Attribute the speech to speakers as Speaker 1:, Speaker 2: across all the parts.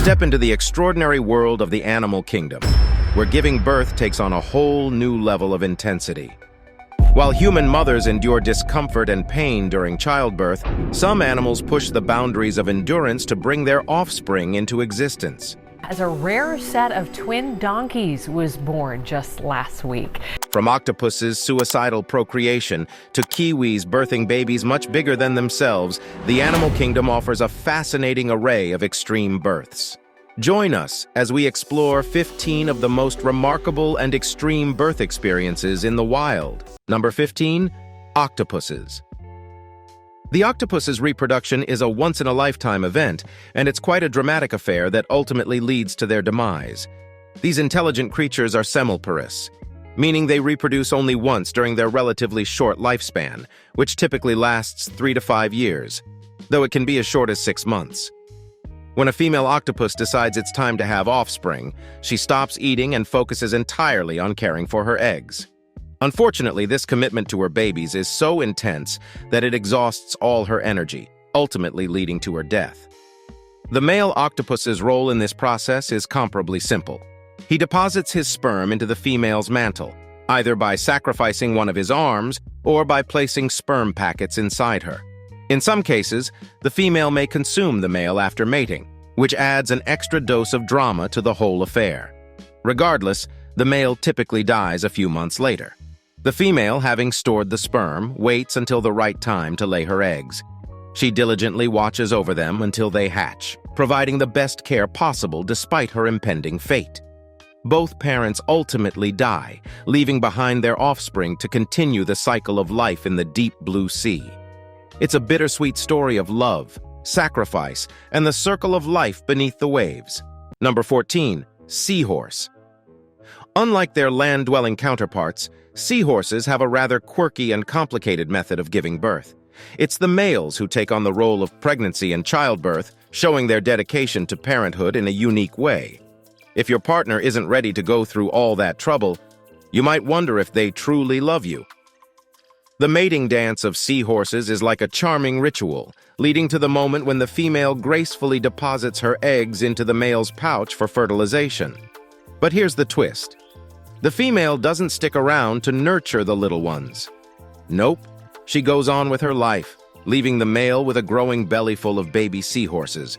Speaker 1: step into the extraordinary world of the animal kingdom, where giving birth takes on a whole new level of intensity. While human mothers endure discomfort and pain during childbirth, some animals push the boundaries of endurance to bring their offspring into existence.
Speaker 2: As a rare set of twin donkeys was born just last week.
Speaker 1: From octopuses' suicidal procreation to Kiwis birthing babies much bigger than themselves, the animal kingdom offers a fascinating array of extreme births. Join us as we explore 15 of the most remarkable and extreme birth experiences in the wild. Number 15, octopuses. The octopus's reproduction is a once-in-a-lifetime event, and it's quite a dramatic affair that ultimately leads to their demise. These intelligent creatures are semilparous, meaning they reproduce only once during their relatively short lifespan, which typically lasts 3 to 5 years, though it can be as short as 6 months. When a female octopus decides it's time to have offspring, she stops eating and focuses entirely on caring for her eggs. Unfortunately, this commitment to her babies is so intense that it exhausts all her energy, ultimately leading to her death. The male octopus's role in this process is comparably simple. He deposits his sperm into the female's mantle, either by sacrificing one of his arms or by placing sperm packets inside her. In some cases, the female may consume the male after mating, which adds an extra dose of drama to the whole affair. Regardless, the male typically dies a few months later. The female, having stored the sperm, waits until the right time to lay her eggs. She diligently watches over them until they hatch, providing the best care possible despite her impending fate. Both parents ultimately die, leaving behind their offspring to continue the cycle of life in the deep blue sea. It's a bittersweet story of love, sacrifice, and the circle of life beneath the waves. Number 14, Seahorse. Unlike their land-dwelling counterparts, seahorses have a rather quirky and complicated method of giving birth. It's the males who take on the role of pregnancy and childbirth, showing their dedication to parenthood in a unique way. If your partner isn't ready to go through all that trouble, you might wonder if they truly love you. The mating dance of seahorses is like a charming ritual, leading to the moment when the female gracefully deposits her eggs into the male's pouch for fertilization. But here's the twist. The female doesn't stick around to nurture the little ones. Nope, she goes on with her life, leaving the male with a growing belly full of baby seahorses.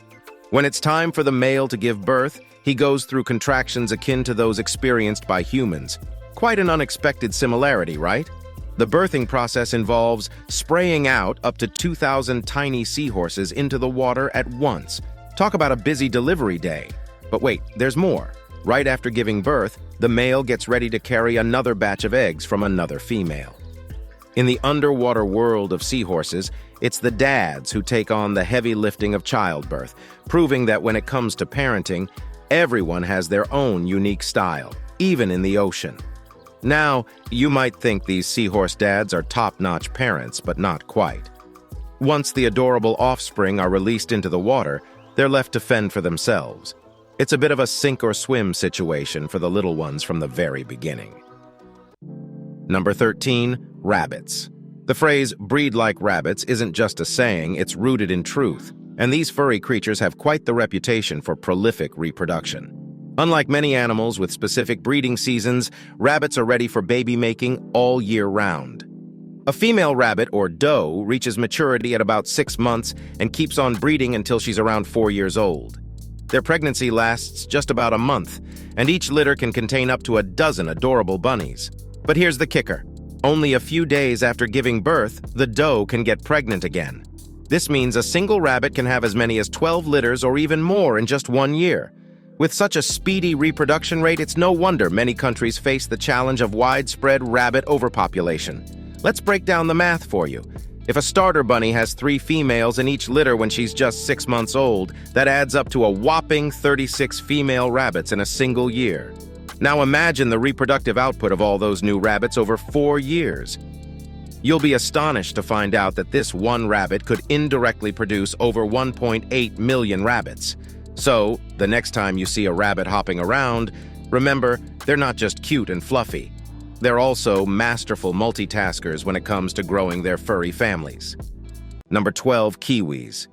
Speaker 1: When it's time for the male to give birth, he goes through contractions akin to those experienced by humans. Quite an unexpected similarity, right? The birthing process involves spraying out up to 2,000 tiny seahorses into the water at once. Talk about a busy delivery day. But wait, there's more. Right after giving birth, the male gets ready to carry another batch of eggs from another female. In the underwater world of seahorses, it's the dads who take on the heavy lifting of childbirth, proving that when it comes to parenting, everyone has their own unique style, even in the ocean. Now, you might think these seahorse dads are top-notch parents, but not quite. Once the adorable offspring are released into the water, they're left to fend for themselves. It's a bit of a sink-or-swim situation for the little ones from the very beginning. Number 13, rabbits. The phrase, breed like rabbits, isn't just a saying, it's rooted in truth, and these furry creatures have quite the reputation for prolific reproduction. Unlike many animals with specific breeding seasons, rabbits are ready for baby making all year round. A female rabbit, or doe, reaches maturity at about 6 months and keeps on breeding until she's around 4 years old. Their pregnancy lasts just about a month, and each litter can contain up to a dozen adorable bunnies. But here's the kicker. Only a few days after giving birth, the doe can get pregnant again. This means a single rabbit can have as many as 12 litters or even more in just 1 year. With such a speedy reproduction rate, it's no wonder many countries face the challenge of widespread rabbit overpopulation. Let's break down the math for you. If a starter bunny has 3 females in each litter when she's just 6 months old, that adds up to a whopping 36 female rabbits in a single year. Now imagine the reproductive output of all those new rabbits over 4 years. You'll be astonished to find out that this one rabbit could indirectly produce over 1.8 million rabbits. So, the next time you see a rabbit hopping around, remember, they're not just cute and fluffy. They're also masterful multitaskers when it comes to growing their furry families. Number 12, Kiwis.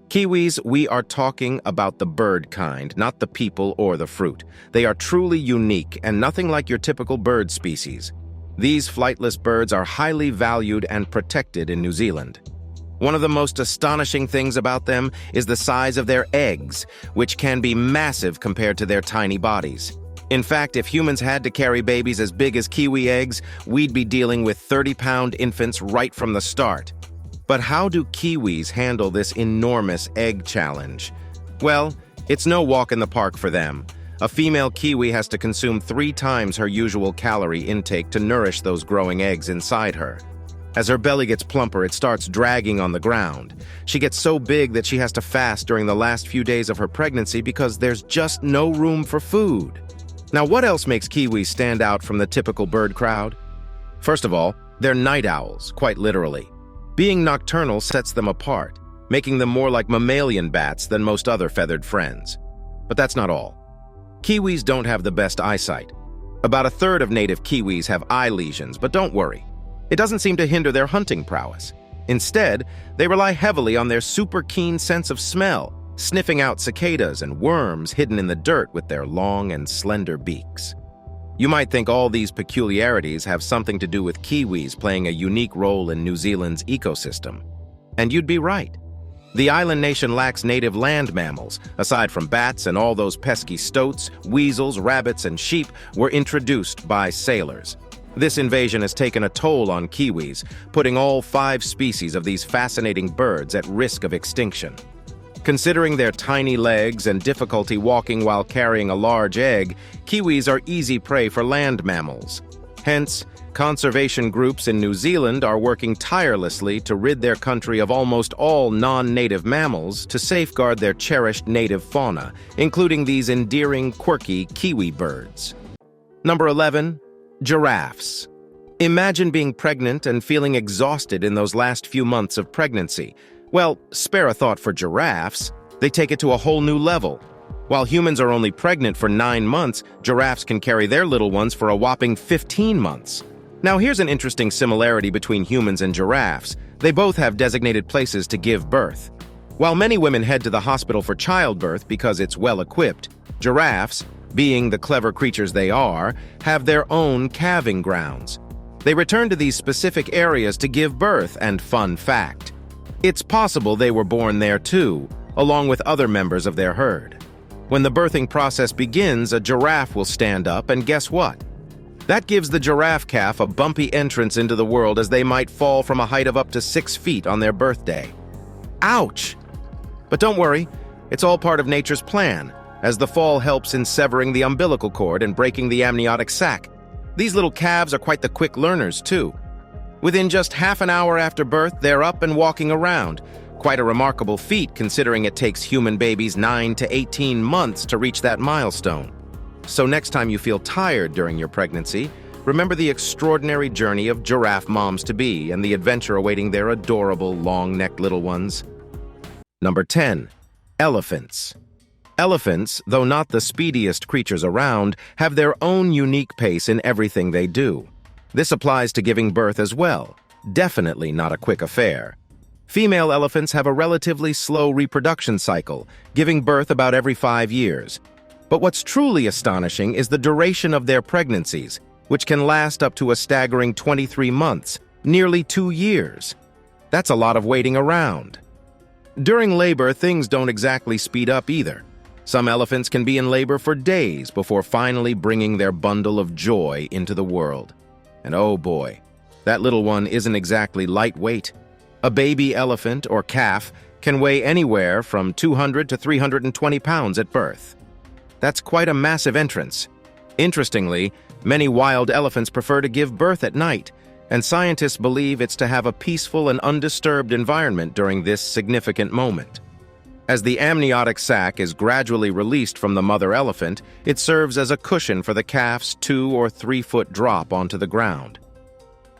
Speaker 1: Kiwis, we are talking about the bird kind, not the people or the fruit. They are truly unique and nothing like your typical bird species. These flightless birds are highly valued and protected in New Zealand. One of the most astonishing things about them is the size of their eggs, which can be massive compared to their tiny bodies. In fact, if humans had to carry babies as big as kiwi eggs, we'd be dealing with 30-pound infants right from the start. But how do kiwis handle this enormous egg challenge? Well, it's no walk in the park for them. A female kiwi has to consume 3 times her usual calorie intake to nourish those growing eggs inside her. As her belly gets plumper, it starts dragging on the ground. She gets so big that she has to fast during the last few days of her pregnancy because there's just no room for food. Now, what else makes kiwis stand out from the typical bird crowd? First of all, they're night owls, quite literally. Being nocturnal sets them apart, making them more like mammalian bats than most other feathered friends. But that's not all. Kiwis don't have the best eyesight. About a third of native kiwis have eye lesions, but don't worry. It doesn't seem to hinder their hunting prowess. Instead, they rely heavily on their super keen sense of smell, sniffing out cicadas and worms hidden in the dirt with their long and slender beaks. You might think all these peculiarities have something to do with kiwis playing a unique role in New Zealand's ecosystem. And you'd be right. The island nation lacks native land mammals. Aside from bats and all those pesky stoats, weasels, rabbits, and sheep were introduced by sailors. This invasion has taken a toll on kiwis, putting all 5 species of these fascinating birds at risk of extinction. Considering their tiny legs and difficulty walking while carrying a large egg, kiwis are easy prey for land mammals. Hence, conservation groups in New Zealand are working tirelessly to rid their country of almost all non-native mammals to safeguard their cherished native fauna, including these endearing, quirky kiwi birds. Number 11. Giraffes. Imagine being pregnant and feeling exhausted in those last few months of pregnancy. Well, spare a thought for giraffes. They take it to a whole new level. While humans are only pregnant for 9 months, giraffes can carry their little ones for a whopping 15 months. Now, here's an interesting similarity between humans and giraffes. They both have designated places to give birth. While many women head to the hospital for childbirth because it's well-equipped, giraffes, being the clever creatures they are, have their own calving grounds. They return to these specific areas to give birth, and fun fact, it's possible they were born there too, along with other members of their herd. When the birthing process begins, a giraffe will stand up, and guess what? That gives the giraffe calf a bumpy entrance into the world, as they might fall from a height of up to 6 feet on their birthday. Ouch! But don't worry, it's all part of nature's plan, as the fall helps in severing the umbilical cord and breaking the amniotic sac. These little calves are quite the quick learners, too. Within just half an hour after birth, they're up and walking around. Quite a remarkable feat, considering it takes human babies 9 to 18 months to reach that milestone. So next time you feel tired during your pregnancy, remember the extraordinary journey of giraffe moms-to-be and the adventure awaiting their adorable, long-necked little ones. Number 10. Elephants. Elephants, though not the speediest creatures around, have their own unique pace in everything they do. This applies to giving birth as well. Definitely not a quick affair. Female elephants have a relatively slow reproduction cycle, giving birth about every 5 years. But what's truly astonishing is the duration of their pregnancies, which can last up to a staggering 23 months, nearly 2 years. That's a lot of waiting around. During labor, things don't exactly speed up either. Some elephants can be in labor for days before finally bringing their bundle of joy into the world. And oh boy, that little one isn't exactly lightweight. A baby elephant or calf can weigh anywhere from 200 to 320 pounds at birth. That's quite a massive entrance. Interestingly, many wild elephants prefer to give birth at night, and scientists believe it's to have a peaceful and undisturbed environment during this significant moment. As the amniotic sac is gradually released from the mother elephant, it serves as a cushion for the calf's 2 or 3 foot drop onto the ground.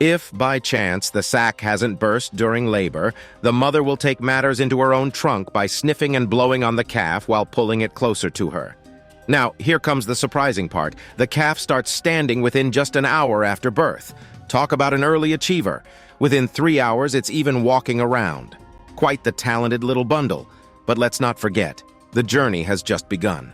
Speaker 1: If, by chance, the sac hasn't burst during labor, the mother will take matters into her own trunk by sniffing and blowing on the calf while pulling it closer to her. Now, here comes the surprising part. The calf starts standing within just an hour after birth. Talk about an early achiever. Within 3 hours, it's even walking around. Quite the talented little bundle. But let's not forget, the journey has just begun.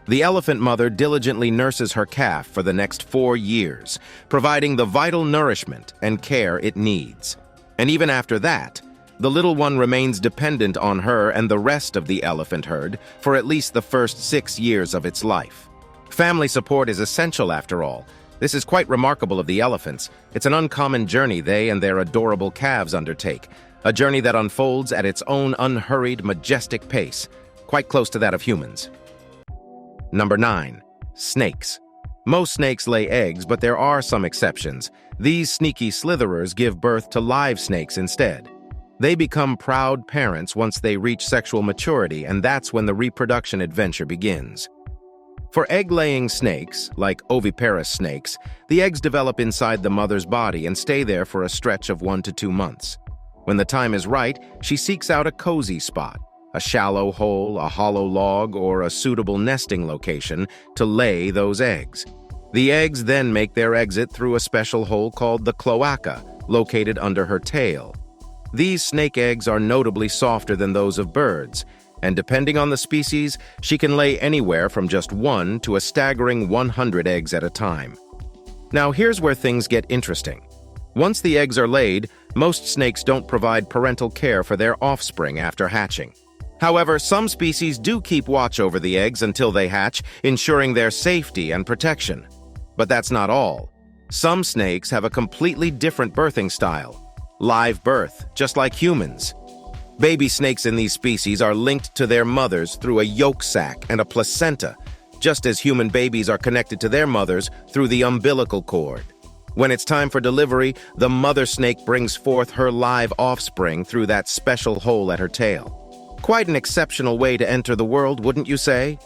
Speaker 1: The elephant mother diligently nurses her calf for the next 4 years, providing the vital nourishment and care it needs. And even after that, the little one remains dependent on her and the rest of the elephant herd for at least the first 6 years of its life. Family support is essential after all. This is quite remarkable of the elephants. It's an uncommon journey they and their adorable calves undertake, a journey that unfolds at its own unhurried, majestic pace, quite close to that of humans. Number 9. Snakes. Most snakes lay eggs, but there are some exceptions. These sneaky slitherers give birth to live snakes instead. They become proud parents once they reach sexual maturity, and that's when the reproduction adventure begins. For egg-laying snakes, like oviparous snakes, the eggs develop inside the mother's body and stay there for a stretch of 1 to 2 months. When the time is right, she seeks out a cozy spot, a shallow hole, a hollow log, or a suitable nesting location to lay those eggs. The eggs then make their exit through a special hole called the cloaca, located under her tail. These snake eggs are notably softer than those of birds, and depending on the species, she can lay anywhere from just 1 to a staggering 100 eggs at a time. Now here's where things get interesting. Once the eggs are laid, most snakes don't provide parental care for their offspring after hatching. However, some species do keep watch over the eggs until they hatch, ensuring their safety and protection. But that's not all. Some snakes have a completely different birthing style. Live birth, just like humans. Baby snakes in these species are linked to their mothers through a yolk sac and a placenta, just as human babies are connected to their mothers through the umbilical cord. When it's time for delivery, the mother snake brings forth her live offspring through that special hole at her tail. Quite an exceptional way to enter the world, wouldn't you say?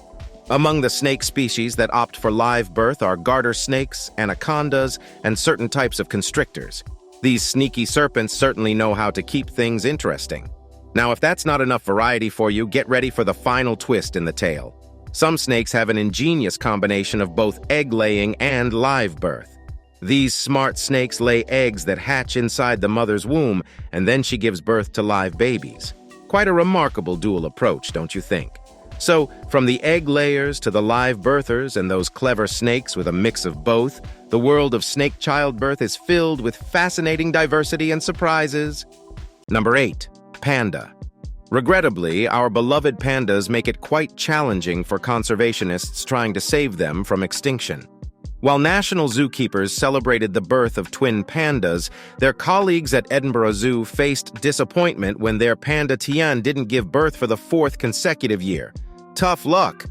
Speaker 1: Among the snake species that opt for live birth are garter snakes, anacondas, and certain types of constrictors. These sneaky serpents certainly know how to keep things interesting. Now, if that's not enough variety for you, get ready for the final twist in the tale. Some snakes have an ingenious combination of both egg-laying and live birth. These smart snakes lay eggs that hatch inside the mother's womb, and then she gives birth to live babies. Quite a remarkable dual approach, don't you think? So, from the egg layers to the live birthers and those clever snakes with a mix of both, the world of snake childbirth is filled with fascinating diversity and surprises. Number 8. Panda. Regrettably, our beloved pandas make it quite challenging for conservationists trying to save them from extinction. While national zookeepers celebrated the birth of twin pandas, their colleagues at Edinburgh Zoo faced disappointment when their panda Tian didn't give birth for the 4th consecutive year. Tough luck.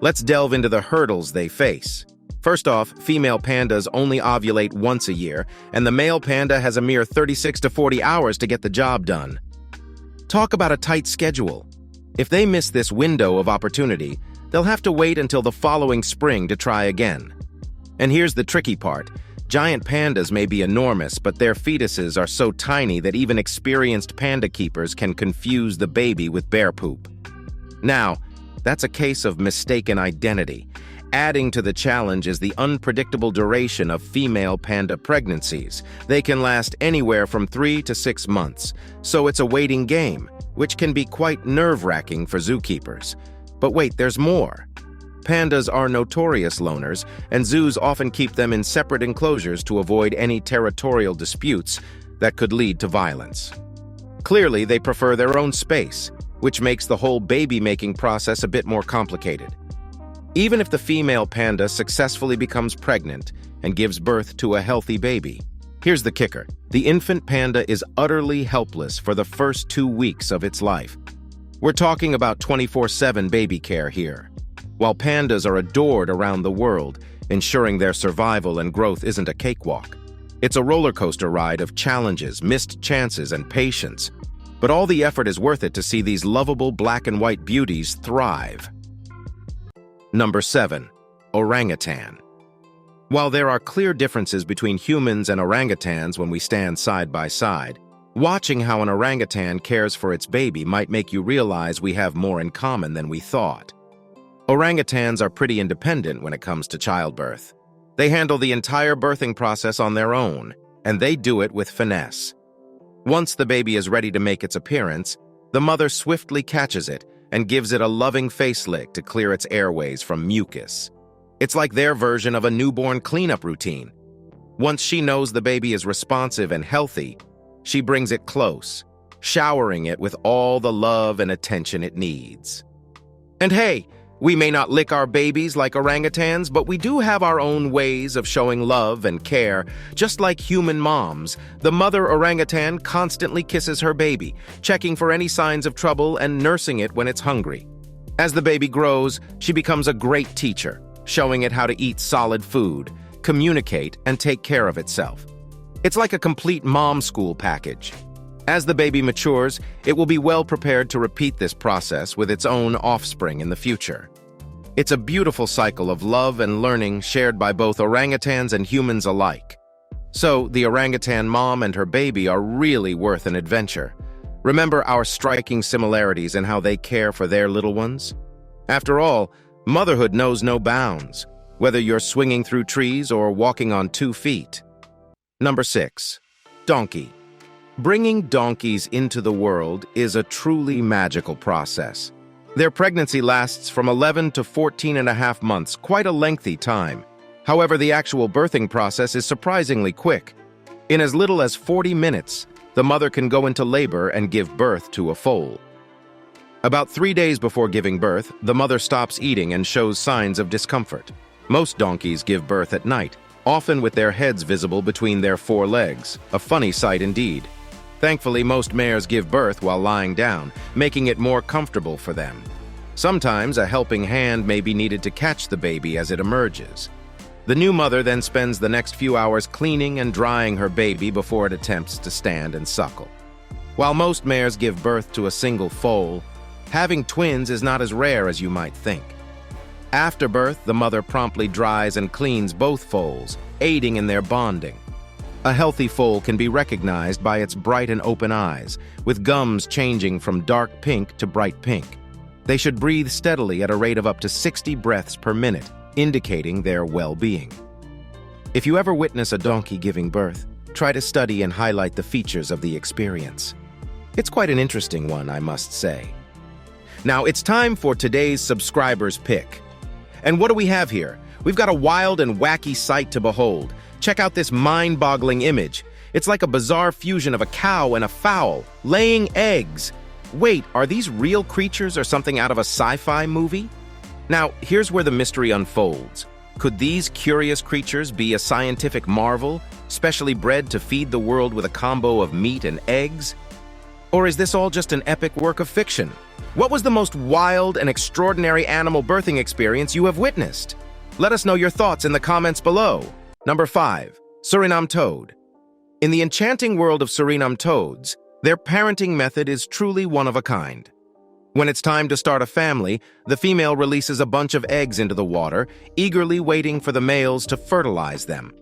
Speaker 1: Let's delve into the hurdles they face. First off, female pandas only ovulate once a year, and the male panda has a mere 36 to 40 hours to get the job done. Talk about a tight schedule. If they miss this window of opportunity, they'll have to wait until the following spring to try again. And here's the tricky part. Giant pandas may be enormous, but their fetuses are so tiny that even experienced panda keepers can confuse the baby with bear poop. Now, that's a case of mistaken identity. Adding to the challenge is the unpredictable duration of female panda pregnancies. They can last anywhere from 3 to 6 months, so it's a waiting game, which can be quite nerve-wracking for zookeepers. But wait, there's more. Pandas are notorious loners, and zoos often keep them in separate enclosures to avoid any territorial disputes that could lead to violence. Clearly, they prefer their own space, which makes the whole baby-making process a bit more complicated. Even if the female panda successfully becomes pregnant and gives birth to a healthy baby, here's the kicker. The infant panda is utterly helpless for the first 2 weeks of its life. We're talking about 24/7 baby care here. While pandas are adored around the world, ensuring their survival and growth isn't a cakewalk. It's a roller coaster ride of challenges, missed chances, and patience. But all the effort is worth it to see these lovable black and white beauties thrive. Number 7. Orangutan. While there are clear differences between humans and orangutans when we stand side by side, watching how an orangutan cares for its baby might make you realize we have more in common than we thought. Orangutans are pretty independent when it comes to childbirth. They handle the entire birthing process on their own, and they do it with finesse. Once the baby is ready to make its appearance, the mother swiftly catches it, and gives it a loving face lick to clear its airways from mucus. It's like their version of a newborn cleanup routine. Once she knows the baby is responsive and healthy, she brings it close, showering it with all the love and attention it needs. And hey, we may not lick our babies like orangutans, but we do have our own ways of showing love and care. Just like human moms, the mother orangutan constantly kisses her baby, checking for any signs of trouble and nursing it when it's hungry. As the baby grows, she becomes a great teacher, showing it how to eat solid food, communicate, and take care of itself. It's like a complete mom school package. As the baby matures, it will be well prepared to repeat this process with its own offspring in the future. It's a beautiful cycle of love and learning shared by both orangutans and humans alike. So, the orangutan mom and her baby are really worth an adventure. Remember our striking similarities in how they care for their little ones? After all, motherhood knows no bounds, whether you're swinging through trees or walking on 2 feet. Number 6. Donkey. Bringing donkeys into the world is a truly magical process. Their pregnancy lasts from 11 to 14 and a half months, quite a lengthy time. However, the actual birthing process is surprisingly quick. In as little as 40 minutes, the mother can go into labor and give birth to a foal. About 3 days before giving birth, the mother stops eating and shows signs of discomfort. Most donkeys give birth at night, often with their heads visible between their 4 legs, a funny sight indeed. Thankfully, most mares give birth while lying down, making it more comfortable for them. Sometimes a helping hand may be needed to catch the baby as it emerges. The new mother then spends the next few hours cleaning and drying her baby before it attempts to stand and suckle. While most mares give birth to a single foal, having twins is not as rare as you might think. After birth, the mother promptly dries and cleans both foals, aiding in their bonding. A healthy foal can be recognized by its bright and open eyes, with gums changing from dark pink to bright pink. They should breathe steadily at a rate of up to 60 breaths per minute, indicating their well-being. If you ever witness a donkey giving birth, try to study and highlight the features of the experience. It's quite an interesting one, I must say. Now, it's time for today's subscriber's pick. And what do we have here? We've got a wild and wacky sight to behold. Check out this mind-boggling image. It's like a bizarre fusion of a cow and a fowl, laying eggs. Wait, are these real creatures or something out of a sci-fi movie? Now, here's where the mystery unfolds. Could these curious creatures be a scientific marvel, specially bred to feed the world with a combo of meat and eggs? Or is this all just an epic work of fiction? What was the most wild and extraordinary animal birthing experience you have witnessed? Let us know your thoughts in the comments below. Number 5. Suriname Toad. In the enchanting world of Suriname toads, their parenting method is truly one of a kind. When it's time to start a family, the female releases a bunch of eggs into the water, eagerly waiting for the males to fertilize them.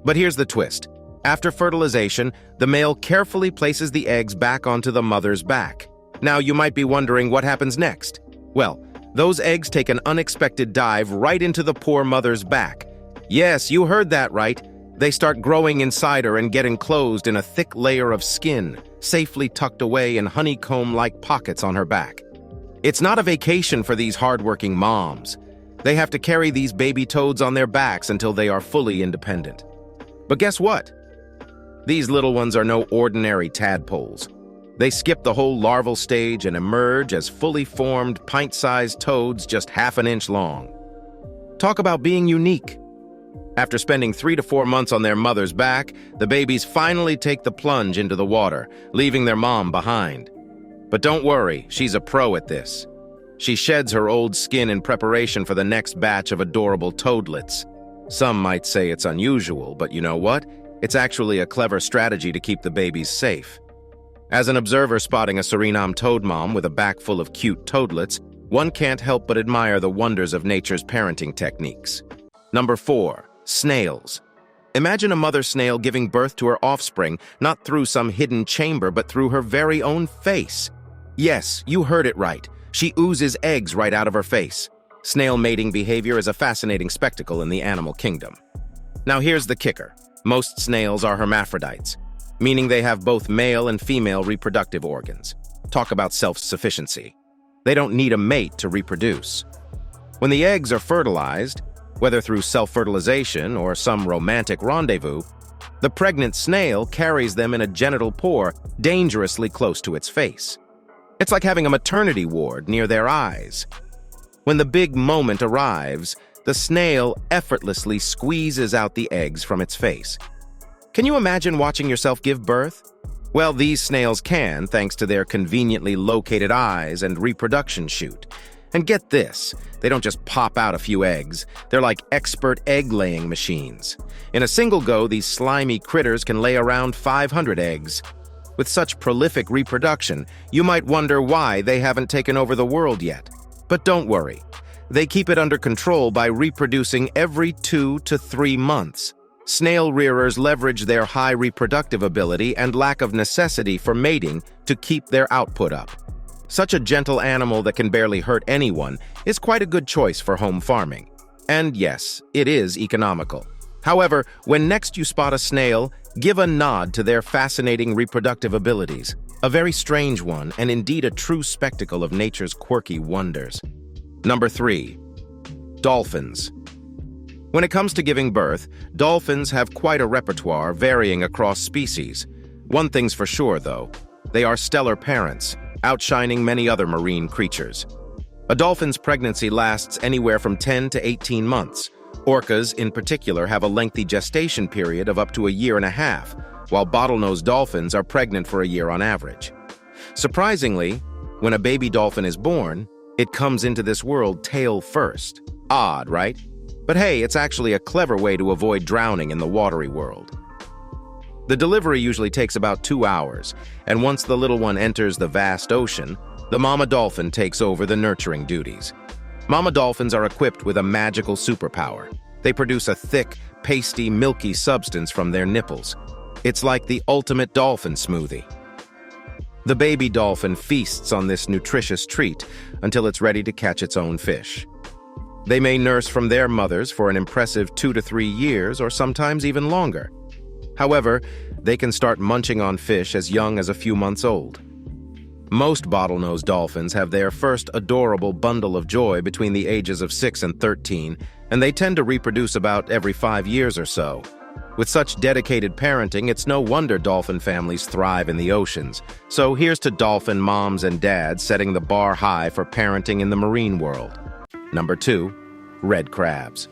Speaker 1: But here's the twist. After fertilization, the male carefully places the eggs back onto the mother's back. Now, you might be wondering what happens next. Well, those eggs take an unexpected dive right into the poor mother's back. Yes, you heard that right. They start growing inside her and get enclosed in a thick layer of skin, safely tucked away in honeycomb-like pockets on her back. It's not a vacation for these hardworking moms. They have to carry these baby toads on their backs until they are fully independent. But guess what? These little ones are no ordinary tadpoles. They skip the whole larval stage and emerge as fully formed, pint-sized toads just half an inch long. Talk about being unique. After spending 3 to 4 months on their mother's back, the babies finally take the plunge into the water, leaving their mom behind. But don't worry, she's a pro at this. She sheds her old skin in preparation for the next batch of adorable toadlets. Some might say it's unusual, but you know what? It's actually a clever strategy to keep the babies safe. As an observer spotting a Suriname toad mom with a back full of cute toadlets, one can't help but admire the wonders of nature's parenting techniques. Number 4. Snails. Imagine a mother snail giving birth to her offspring, not through some hidden chamber, but through her very own face. Yes, you heard it right. She oozes eggs right out of her face. Snail mating behavior is a fascinating spectacle in the animal kingdom. Now here's the kicker. Most snails are hermaphrodites, meaning they have both male and female reproductive organs. Talk about self-sufficiency. They don't need a mate to reproduce. When the eggs are fertilized, whether through self-fertilization or some romantic rendezvous, the pregnant snail carries them in a genital pore dangerously close to its face. It's like having a maternity ward near their eyes. When the big moment arrives, the snail effortlessly squeezes out the eggs from its face. Can you imagine watching yourself give birth? Well, these snails can, thanks to their conveniently located eyes and reproduction chute. And get this, they don't just pop out a few eggs. They're like expert egg-laying machines. In a single go, these slimy critters can lay around 500 eggs. With such prolific reproduction, you might wonder why they haven't taken over the world yet. But don't worry. They keep it under control by reproducing every 2 to 3 months. Snail rearers leverage their high reproductive ability and lack of necessity for mating to keep their output up. Such a gentle animal that can barely hurt anyone is quite a good choice for home farming. And yes, it is economical. However, when next you spot a snail, give a nod to their fascinating reproductive abilities. A very strange one, and indeed a true spectacle of nature's quirky wonders. Number 3. Dolphins. When it comes to giving birth, dolphins have quite a repertoire varying across species. One thing's for sure, though. They are stellar parents, outshining many other marine creatures. A dolphin's pregnancy lasts anywhere from 10 to 18 months. Orcas, in particular, have a lengthy gestation period of up to a year and a half, while bottlenose dolphins are pregnant for a year on average. Surprisingly, when a baby dolphin is born, it comes into this world tail first. Odd, right? But hey, it's actually a clever way to avoid drowning in the watery world. The delivery usually takes about 2 hours, and once the little one enters the vast ocean, the mama dolphin takes over the nurturing duties. Mama dolphins are equipped with a magical superpower. They produce a thick, pasty, milky substance from their nipples. It's like the ultimate dolphin smoothie. The baby dolphin feasts on this nutritious treat until it's ready to catch its own fish. They may nurse from their mothers for an impressive 2 to 3 years, or sometimes even longer. However, they can start munching on fish as young as a few months old. Most bottlenose dolphins have their first adorable bundle of joy between the ages of 6 and 13, and they tend to reproduce about every 5 years or so. With such dedicated parenting, it's no wonder dolphin families thrive in the oceans. So here's to dolphin moms and dads setting the bar high for parenting in the marine world. Number 2. Red crabs.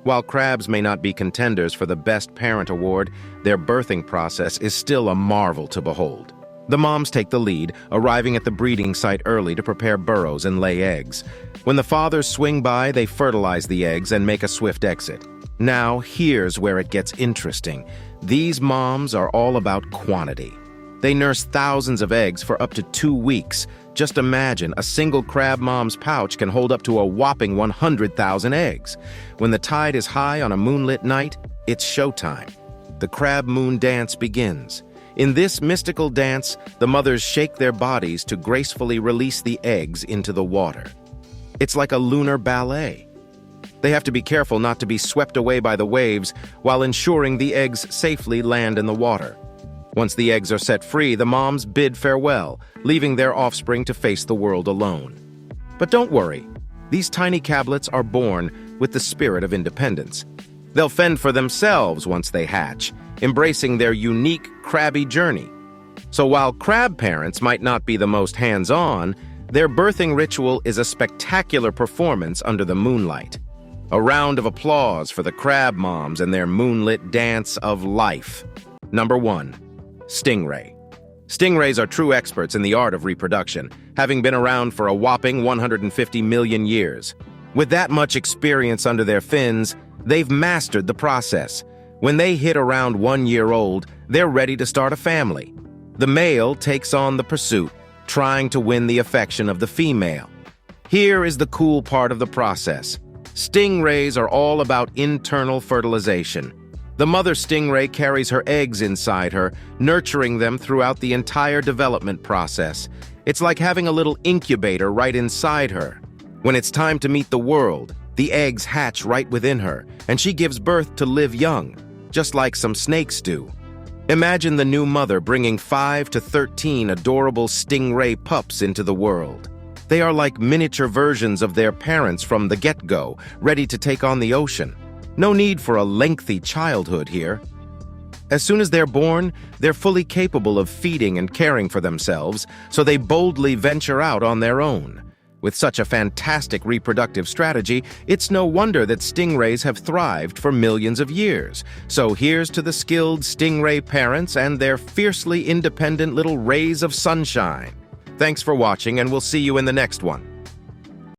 Speaker 1: While crabs may not be contenders for the Best Parent Award, their birthing process is still a marvel to behold. The moms take the lead, arriving at the breeding site early to prepare burrows and lay eggs. When the fathers swing by, they fertilize the eggs and make a swift exit. Now, here's where it gets interesting. These moms are all about quantity. They nurse thousands of eggs for up to 2 weeks. Just imagine, a single crab mom's pouch can hold up to a whopping 100,000 eggs. When the tide is high on a moonlit night, it's showtime. The crab moon dance begins. In this mystical dance, the mothers shake their bodies to gracefully release the eggs into the water. It's like a lunar ballet. They have to be careful not to be swept away by the waves while ensuring the eggs safely land in the water. Once the eggs are set free, the moms bid farewell, leaving their offspring to face the world alone. But don't worry, these tiny cablets are born with the spirit of independence. They'll fend for themselves once they hatch, embracing their unique crabby journey. So while crab parents might not be the most hands-on, their birthing ritual is a spectacular performance under the moonlight. A round of applause for the crab moms and their moonlit dance of life. Number 1. Stingray. Stingrays are true experts in the art of reproduction, having been around for a whopping 150 million years. With that much experience under their fins, they've mastered the process. When they hit around 1 year old, they're ready to start a family. The male takes on the pursuit, trying to win the affection of the female. Here is the cool part of the process. Stingrays are all about internal fertilization. The mother stingray carries her eggs inside her, nurturing them throughout the entire development process. It's like having a little incubator right inside her. When it's time to meet the world, the eggs hatch right within her, and she gives birth to live young, just like some snakes do. Imagine the new mother bringing 5 to 13 adorable stingray pups into the world. They are like miniature versions of their parents from the get-go, ready to take on the ocean. No need for a lengthy childhood here. As soon as they're born, they're fully capable of feeding and caring for themselves, so they boldly venture out on their own. With such a fantastic reproductive strategy, it's no wonder that stingrays have thrived for millions of years. So here's to the skilled stingray parents and their fiercely independent little rays of sunshine. Thanks for watching, and we'll see you in the next one.